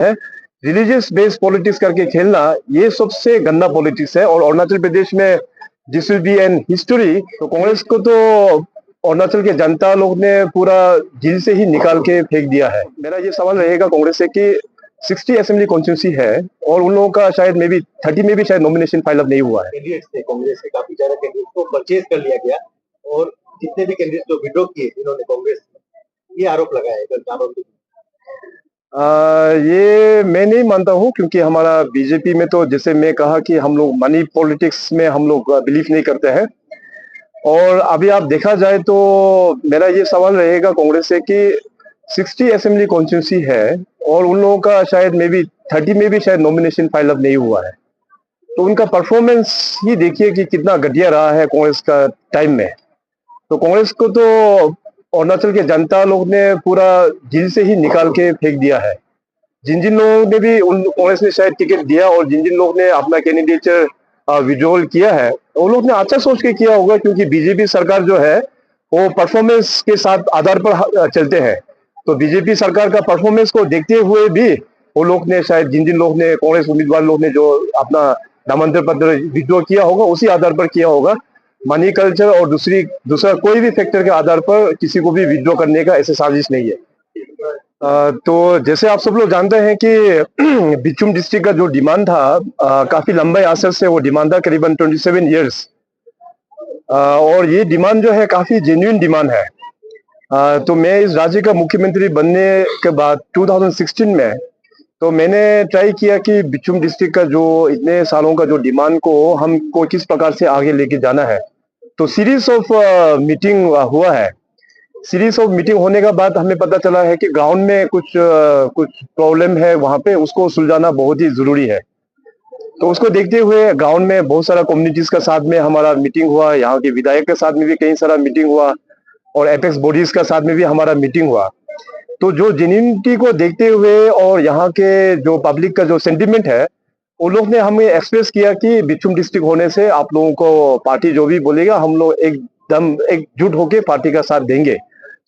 है। Religious based politics करके खेलना ये सबसे गंदा पॉलिटिक्स है। और अरुणाचल प्रदेश में this will be an history. तो कांग्रेस को तो अरुणाचल के जनता लोग ने पूरा जेल से ही निकाल के फेंक दिया है। मेरा ये सवाल रहेगा कांग्रेस से कि 60 असेंबली कॉन्स्टिट्यूंसी है और उन लोगों का शायद मे बी 30 में भी शायद नॉमिनेशन फाइल अप नहीं हुआ है। कैंडिडेट्स थे कांग्रेस के, काफी ज्यादा कैंडिडेट को परचेज कर लिया गया और जितने भी कैंडिडेट जो विड्रॉ किए इन्होंने कांग्रेस, ये आरोप लगाया है। ये मैं नहीं मानता हूँ, क्योंकि हमारा बीजेपी में तो जैसे मैं कहा कि हम लोग मनी पॉलिटिक्स में हम लोग बिलीव नहीं करते हैं। और अभी आप देखा जाए तो मेरा ये सवाल रहेगा कांग्रेस से कि 60 असेंबली कॉन्स्टिट्यूंसी है और उन लोगों का शायद मे बी 30 में भी शायद नॉमिनेशन फाइल अप नहीं हुआ है। तो उनका परफॉर्मेंस ही देखिए कि कितना घटिया रहा है कांग्रेस का टाइम में। तो कांग्रेस को तो अरुणाचल के जनता लोग ने पूरा जेल से ही निकाल के फेंक दिया है। जिन जिन लोगों ने भी उन कांग्रेस ने शायद टिकट दिया और जिन जिन लोग ने अपना कैंडिडेचर विड्रॉल किया है, वो लोग ने अच्छा सोच के किया होगा, क्योंकि बीजेपी सरकार जो है वो परफॉर्मेंस के साथ आधार पर चलते हैं। तो बीजेपी सरकार का परफॉर्मेंस को देखते हुए भी वो लोग ने शायद जिन जिन लोग ने कांग्रेस उम्मीदवार लोग ने जो अपना नामांकन पत्र विड्रॉ किया होगा उसी आधार पर किया होगा। मनी कल्चर और दूसरा कोई भी फैक्टर के आधार पर किसी को भी विड्रॉ करने का ऐसे साजिश नहीं है। तो जैसे आप सब लोग जानते हैं कि बिचुम डिस्ट्रिक्ट का जो डिमांड था, काफी लंबे अरसे से वो डिमांड था, करीबन 27 इयर्स। और ये डिमांड जो है काफी जेन्युइन डिमांड है। तो मैं इस राज्य का मुख्यमंत्री बनने के बाद 2016 में तो मैंने ट्राई किया कि बिचुम डिस्ट्रिक्ट का जो इतने सालों का जो डिमांड को हमको किस प्रकार से आगे लेके जाना है। तो सीरीज ऑफ मीटिंग हुआ है। सीरीज ऑफ मीटिंग होने के बाद हमें पता चला है कि ग्राउंड में कुछ प्रॉब्लम है, वहां पे उसको सुलझाना बहुत ही जरूरी है। तो उसको देखते हुए ग्राउंड में बहुत सारा कम्युनिटीज का साथ में हमारा मीटिंग हुआ, यहाँ के विधायक के साथ में भी कई सारा मीटिंग हुआ और एपेक्स बॉडीज का साथ में भी हमारा मीटिंग हुआ। तो जो जेन्युइनिटी को देखते हुए और यहाँ के जो पब्लिक का जो सेंटिमेंट है, उन लोग ने हमें एक्सप्रेस किया कि बिचुम डिस्ट्रिक्ट होने से आप लोगों को पार्टी जो भी बोलेगा हम लोग एकदम एकजुट होके पार्टी का साथ देंगे।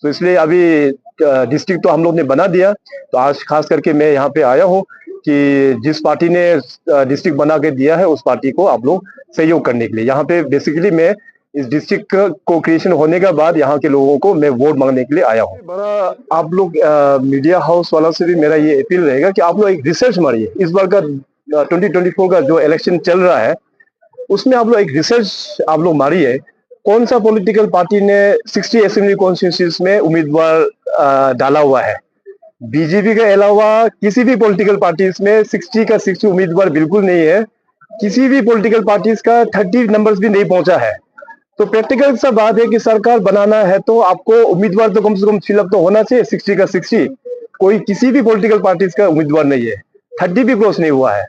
तो इसलिए अभी डिस्ट्रिक्ट तो हम लोग ने बना दिया। तो आज खास करके मैं यहाँ पे आया हूँ कि जिस पार्टी ने डिस्ट्रिक्ट बना के दिया है उस पार्टी को आप लोग सहयोग करने के लिए यहाँ पे बेसिकली मैं इस डिस्ट्रिक्ट को क्रिएशन होने के बाद यहाँ के लोगों को मैं वोट मांगने के लिए आया हूँ। बड़ा आप लोग मीडिया हाउस वालों से भी मेरा ये अपील रहेगा कि आप लोग एक रिसर्च मारिए। इस बार का 2024 का जो इलेक्शन चल रहा है उसमें आप लोग एक रिसर्च आप लोग मारिए, कौन सा पॉलिटिकल पार्टी ने 60 असेंबली कॉन्स्टिट्यूंसीज में उम्मीदवार डाला हुआ है। बीजेपी के अलावा किसी भी पॉलिटिकल पार्टीज में 60 का 60 उम्मीदवार बिल्कुल नहीं है। किसी भी पॉलिटिकल पार्टीज का 30 नंबर्स भी नहीं पहुंचा है। तो प्रैक्टिकल सा बात है कि सरकार बनाना है तो आपको उम्मीदवार तो कम से कम फिलअप तो होना चाहिए 60 का 60। कोई किसी भी पॉलिटिकल पार्टीज का उम्मीदवार नहीं है, 30 भी क्रॉस नहीं हुआ है।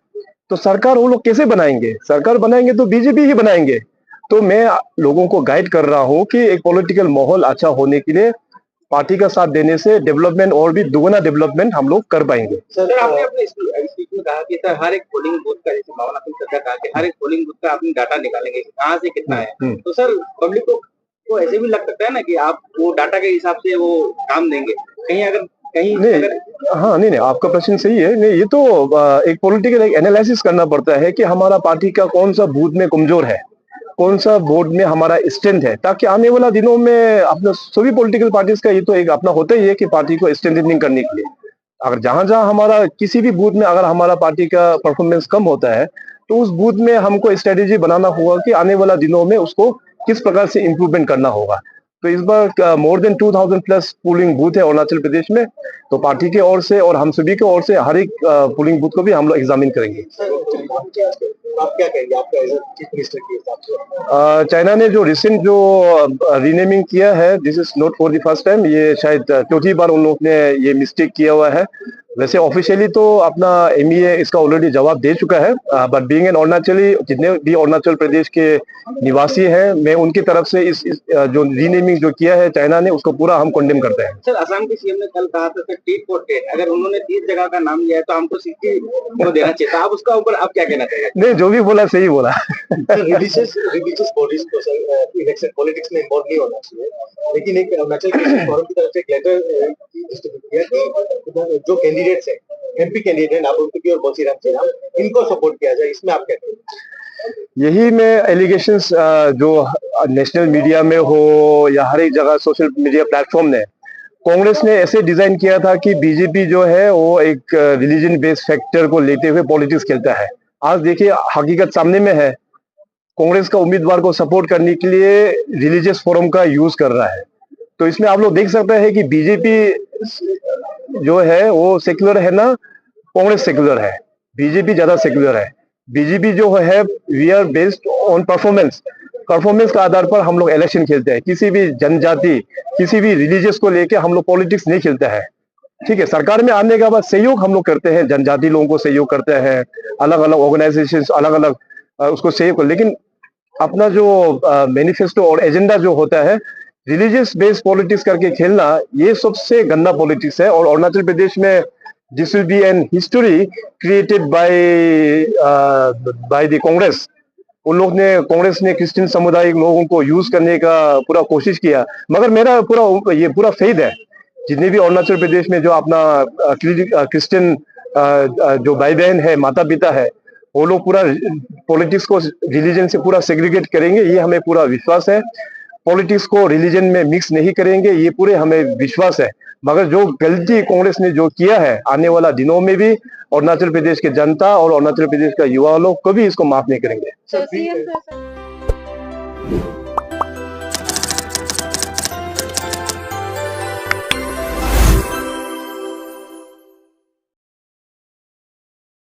तो सरकार वो लोग कैसे बनाएंगे? सरकार बनाएंगे तो बीजेपी ही बनाएंगे। तो मैं लोगों को गाइड कर रहा हूं कि एक पॉलिटिकल माहौल अच्छा होने के लिए पार्टी का साथ देने से डेवलपमेंट और भी दुगना डेवलपमेंट हम लोग कर पाएंगे। सर, आपने अपने स्पीच में कहा कि सर हर एक पोलिंग बूथ का, जैसे भावना सिंह सर कहा कि हर एक पोलिंग बूथ का आपने डाटा निकालेंगे कहाँ से कितना है। तो सर पब्लिक को ऐसे भी लग सकता है ना कि आप वो डाटा के हिसाब से वो काम देंगे, कहीं अगर कहीं नहीं अगर... हाँ नहीं आपका प्रश्न सही है। नहीं ये तो एक पॉलिटिकल एक एनालिसिस करना पड़ता है कि हमारा पार्टी का कौन सा बूथ में कमजोर है, कौन सा वोट में हमारा स्ट्रेंथ है, ताकि आने वाला दिनों में अपना सभी पॉलिटिकल पार्टीज का ये तो एक अपना होता ही है कि पार्टी को स्ट्रेंथनिंग करने के लिए अगर जहां जहां हमारा किसी भी बूथ में अगर हमारा पार्टी का परफॉर्मेंस कम होता है तो उस बूथ में हमको स्ट्रेटेजी बनाना होगा कि आने वाला दिनों में उसको किस प्रकार से इम्प्रूवमेंट करना होगा। तो इस बार more than 2000 plus polling booth है अरुणाचल प्रदेश में। तो पार्टी की ओर से और हम सभी की ओर से हर एक पोलिंग बूथ को भी हम लोग एग्जामिन करेंगे। आप क्या कहेंगे, आपका एज चीफ मिनिस्टर के हिसाब से? चाइना ने जो रिसेंट जो रीनेमिंग किया है, this is not for the first time, ये शायद चौथी बार उन लोग ने ये मिस्टेक किया हुआ है। वैसे ऑफिशियली तो अपना एमईए इसका ऑलरेडी जवाब दे चुका है, बट बीइंग एन अरुणाचली, जितने भी अरुणाचल प्रदेश के निवासी हैं, मैं उनकी तरफ से इस जो रीनेमिंग जो किया है चाइना ने उसको पूरा हम कंडेम करते हैं। सर असम के सीएम ने कल कहा था सर टेट फॉर टेट, अगर उन्होंने 30 जगह का नाम लिया है तो हमको 60 को देना चाहिए। आप उसका ऊपर आप क्या कहना चाहेंगे? नहीं जो भी बोला सही बोला। रिलीजियस बॉडीज को सर इलेक्शन पॉलिटिक्स में इन्वॉल्व नहीं होना चाहिए, लेकिन एक अरुणाचल क्रिश्चियन फोरम की तरफ से एक लेटर डिस्ट्रीब्यूट किया कि जो कैंडिडेट्स हैं एमपी कैंडिडेट आपूर्ति और बसीराम सेना, इनको सपोर्ट किया जाए, इसमें आप क्या कहेंगे? यही मैं एलिगेशंस जो नेशनल मीडिया में हो या हर एक जगह सोशल मीडिया प्लेटफॉर्म ने कांग्रेस ने ऐसे डिजाइन किया था कि बीजेपी जो है वो एक रिलीजन बेस्ड फैक्टर को लेते हुए पॉलिटिक्स खेलता है। आज देखिए हकीकत सामने में है, कांग्रेस का उम्मीदवार को सपोर्ट करने के लिए रिलीजियस फोरम का यूज कर रहा है। तो इसमें आप लोग देख सकते हैं कि बीजेपी जो है वो सेक्युलर है ना, कांग्रेस सेक्युलर है, बीजेपी ज्यादा सेक्युलर है। बीजेपी जो है we are based on performance, performance का आधार पर हम लोग इलेक्शन खेलते हैं। किसी भी जनजाति, किसी भी रिलीजियस को लेके हम लोग पॉलिटिक्स नहीं खेलते हैं। ठीक है, सरकार में आने के बाद सहयोग हम लोग करते हैं, जनजाति लोगों को सहयोग करते हैं, अलग अलग ऑर्गेनाइजेशन अलग अलग उसको सहयोग, लेकिन अपना जो मैनिफेस्टो और एजेंडा जो होता है रिलीजियस बेस्ड पॉलिटिक्स करके खेलना, ये सबसे गंदा पॉलिटिक्स है। और अरुणाचल प्रदेश में this will be an history created by the Congress. उन लोग ने, कांग्रेस ने क्रिश्चियन समुदाय लोगों को यूज करने का पूरा कोशिश किया, मगर मेरा पूरा फेथ है जितने भी अरुणाचल प्रदेश में जो अपना क्रिश्चियन जो भाई बहन है, माता पिता है, वो लोग पूरा पॉलिटिक्स को रिलीजन से पूरा सेग्रीगेट करेंगे, ये हमें पूरा विश्वास है। पॉलिटिक्स को रिलीजन में मिक्स नहीं करेंगे, ये पूरे हमें विश्वास है। मगर जो गलती कांग्रेस ने जो किया है, आने वाला दिनों में भी अरुणाचल प्रदेश की जनता और अरुणाचल प्रदेश का युवा लोग कभी इसको माफ नहीं करेंगे।